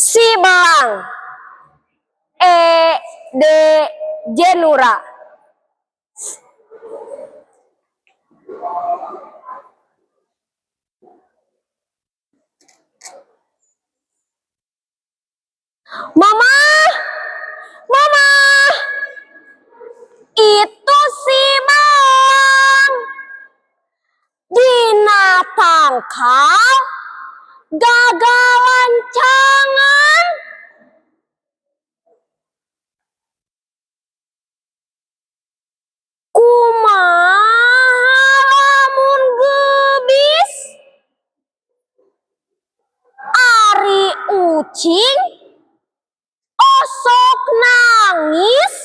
Si belang. D. Jenura. Mama, mama, itu si belang dina tangkal gagalan cangan. Kumaha lamun geubis ari ucing osok nangis.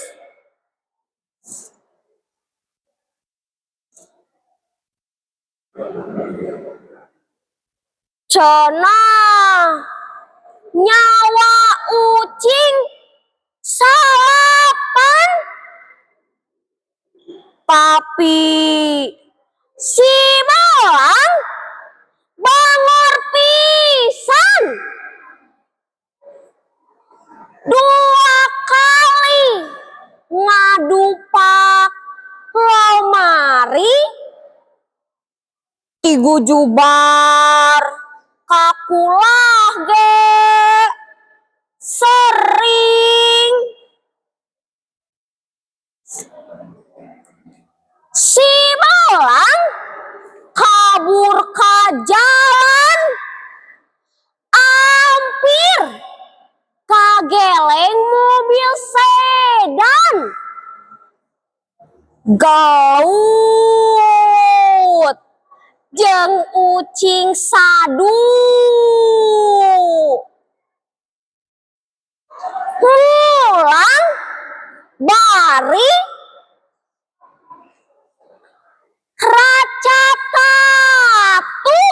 Cenah nyawa ucing salapan, tapi si belang bangor pisan. Dua kali ngadupak lomari, tigu jubar kakulah ge sering. Si belang kabur ka jalan, ampir kageleng mobil sedan. Gaut jeung ucing sadu. Pulang bari raca tatu.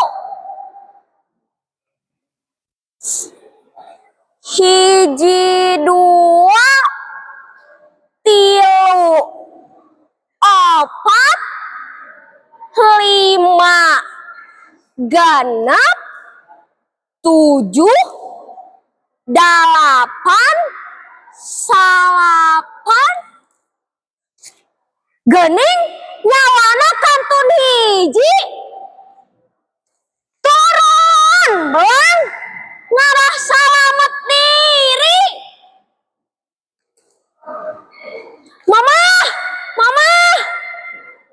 Hiji dua tilu opat lima genep tujuh dalapan salapan. Geuning nyawana kantun hiji. Turun belang ngarah salamet diri. Mama, mama,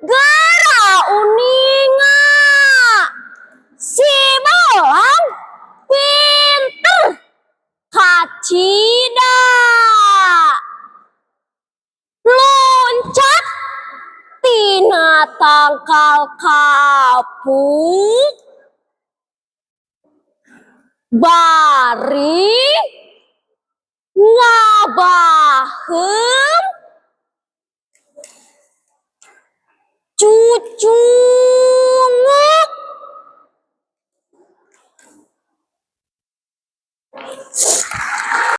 gara uninga. Si belang pinter kacida. Loncat tina tangkal kapuk, bari ngabaheum cucu.